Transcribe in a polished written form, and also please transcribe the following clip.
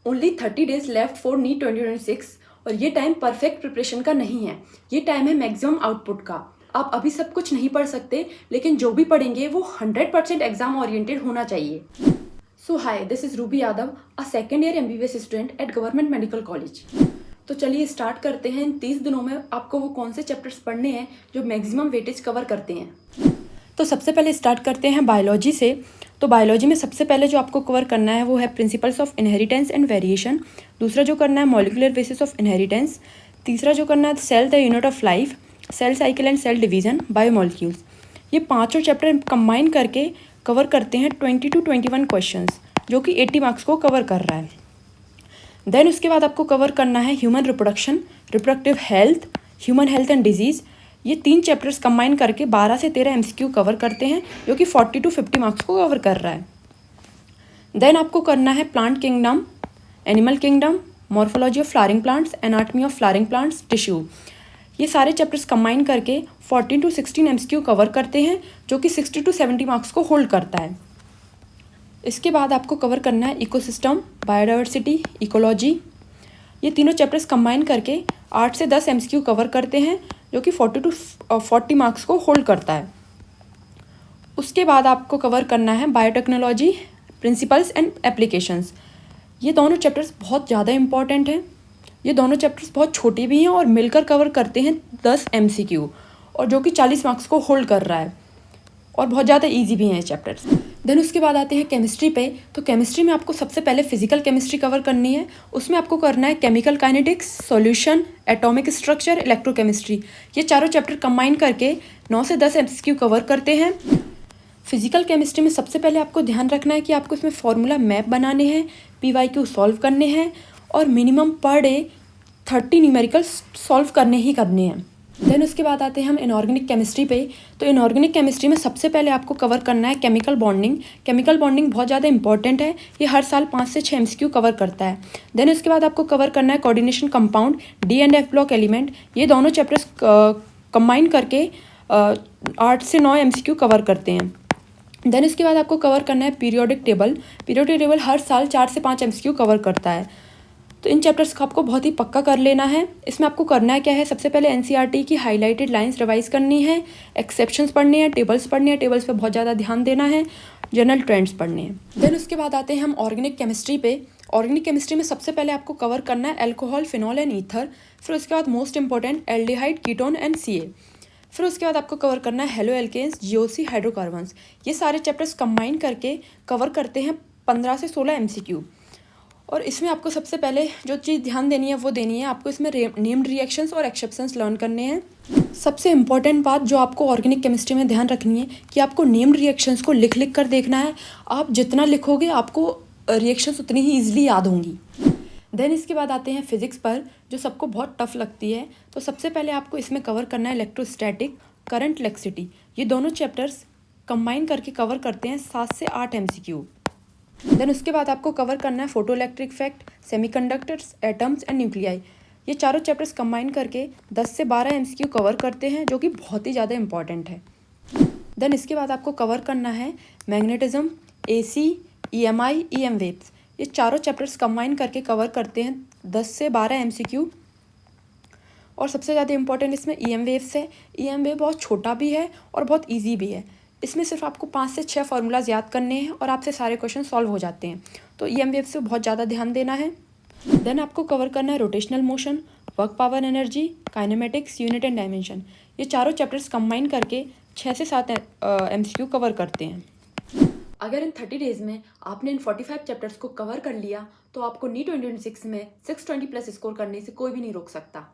Only 30 days left for NEET 2026 और ये time perfect preparation का नहीं है, ये टाइम है मैक्सिमम आउटपुट का। आप अभी सब कुछ नहीं पढ़ सकते, लेकिन जो भी पढ़ेंगे वो 100% एग्जाम ओरिएंटेड होना चाहिए। So hi, this is Ruby Yadav, a second year MBBS student at government medical college. तो चलिए स्टार्ट करते हैं। इन 30 दिनों में आपको वो कौन से चैप्टर्स पढ़ने हैं जो मैक्सिमम वेटेज कवर करते हैं। तो सबसे पहले स्टार्ट करते हैं बायोलॉजी से। तो बायोलॉजी में सबसे पहले जो आपको कवर करना है वो है principles of inheritance and variation. दूसरा जो करना है मॉलिक्यूलर बेसिस ऑफ इनहेरिटेंस। तीसरा जो करना है cell the unit of life, cell cycle and cell division, biomolecules. ये पांचों चैप्टर कंबाइन करके कवर करते हैं 20 to 21 क्वेश्चंस, जो कि 80 मार्क्स को कवर कर रहा है। देन उसके बाद आपको कवर करना है human reproduction, reproductive health, human health and disease. ये 3 चैप्टर्स कंबाइन करके 12 से 13 MCQ कवर करते हैं, जो कि 40 to 50 मार्क्स को कवर कर रहा है। देन आपको करना है plant kingdom, animal kingdom, morphology of flowering plants, anatomy of flowering plants, tissue. ये सारे चैप्टर्स कंबाइन करके 14 to 16 MCQ कवर करते हैं, जो कि 60 to 70 मार्क्स को होल्ड करता है। इसके बाद आपको कवर करना है इकोसिस्टम, बायोडाइवर्सिटी, इकोलॉजी। ये तीनों चैप्टर्स कंबाइन करके 8 से 10 MCQ कवर करते हैं, जो कि 40 to 40 मार्क्स को होल्ड करता है। उसके बाद आपको कवर करना है बायोटेक्नोलॉजी, प्रिंसिपल्स एंड एप्लीकेशंस। ये दोनों चैप्टर्स बहुत ज़्यादा इंपॉर्टेंट हैं। ये दोनों चैप्टर्स बहुत छोटे भी हैं और मिलकर कवर करते हैं 10 MCQ, और जो कि 40 मार्क्स को होल्ड कर रहा है, और बहुत ज़्यादा ईजी भी हैं चैप्टर्स। देन उसके बाद आते हैं केमिस्ट्री पे। तो केमिस्ट्री में आपको सबसे पहले फिजिकल केमिस्ट्री कवर करनी है। उसमें आपको करना है chemical kinetics, solution, atomic structure, electrochemistry. ये चारों चैप्टर कंबाइन करके 9 से 10 MCQ कवर करते हैं। फिजिकल केमिस्ट्री में सबसे पहले आपको ध्यान रखना है कि आपको इसमें फॉर्मूला मैप बनाने हैं, PYQ सॉल्व करने हैं, और minimum per day 30 numerical solve करने ही करने हैं। देन उसके बाद आते हैं हम इनऑर्गेनिक केमिस्ट्री पे। तो इनऑर्गेनिक केमिस्ट्री में सबसे पहले आपको कवर करना है केमिकल बॉन्डिंग। केमिकल बॉन्डिंग बहुत ज़्यादा इंपॉर्टेंट है, ये हर साल 5 से 6 MCQ कवर करता है। देन उसके बाद आपको कवर करना है coordination compound, D and F block element. ये दोनों चैप्टर्स कंबाइन करके 8 से 9 MCQ कवर करते हैं। देन इसके बाद आपको कवर करना है पीरियोडिक टेबल। पीरियोडिक टेबल हर साल 4 से 5 MCQ कवर करता है। तो इन चैप्टर्स को आपको बहुत ही पक्का कर लेना है। इसमें आपको करना है क्या है, सबसे पहले NCERT की हाईलाइटेड लाइंस रिवाइज करनी है, एक्सेप्शंस पढ़ने हैं, टेबल्स पढ़ने हैं, टेबल्स पे बहुत ज़्यादा ध्यान देना है, जनरल ट्रेंड्स पढ़ने हैं। देन उसके बाद आते हैं हम ऑर्गेनिक केमिस्ट्री पे। ऑर्गेनिक केमिस्ट्री में सबसे पहले आपको कवर करना है एल्कोहल, फिनॉल एंड ईथर। फिर उसके बाद most important aldehyde, ketone and CA। फिर उसके बाद आपको कवर करना है हेलो एल्केन्स, GOC, हाइड्रोकार्बन्स। ये सारे चैप्टर्स कंबाइन करके कवर करते हैं 15 से 16 MCQ। और इसमें आपको सबसे पहले जो चीज़ ध्यान देनी है वो देनी है, आपको इसमें नेम्ड रिएक्शंस और एक्सेप्शंस लर्न करने हैं। सबसे इंपॉर्टेंट बात जो आपको ऑर्गेनिक केमिस्ट्री में ध्यान रखनी है कि आपको नेम्ड रिएक्शंस को लिख लिख कर देखना है। आप जितना लिखोगे आपको रिएक्शंस उतनी ही ईजिली याद होंगी। देन इसके बाद आते हैं फिजिक्स पर, जो सबको बहुत टफ लगती है। तो सबसे पहले आपको इसमें कवर करना है इलेक्ट्रोस्टैटिक, करंट, इलेक्ट्रिसिटी। ये दोनों चैप्टर्स कंबाइन करके कवर करते हैं 7 से 8 MCQ। देन उसके बाद आपको कवर करना है photo electric effect, semiconductors, atoms and nuclei. ये चारों चैप्टर्स कंबाइन करके 10 से 12 MCQ कवर करते हैं, जो कि बहुत ही ज़्यादा इंपॉर्टेंट है। देन इसके बाद आपको कवर करना है magnetism, AC, EMI, EM waves. ये चारों चैप्टर्स कंबाइन करके कवर करते हैं 10 से 12 MCQ। और सबसे ज़्यादा इंपॉर्टेंट इसमें EM वेव्स है। EM वेव बहुत छोटा भी है और बहुत ईजी भी है। इसमें सिर्फ आपको 5 से 6 फार्मूलाज याद करने हैं और आपसे सारे क्वेश्चन सॉल्व हो जाते हैं। तो EM वेव से बहुत ज़्यादा ध्यान देना है। देन आपको कवर करना है rotational motion, work power energy, kinematics, unit and dimension. ये चारों चैप्टर्स कंबाइन करके 6 से 7 MCQ कवर करते हैं। अगर इन 30 डेज में आपने इन 45 चैप्टर्स को कवर कर लिया तो आपको नीट 2026 में 620+ स्कोर करने से कोई भी नहीं रोक सकता।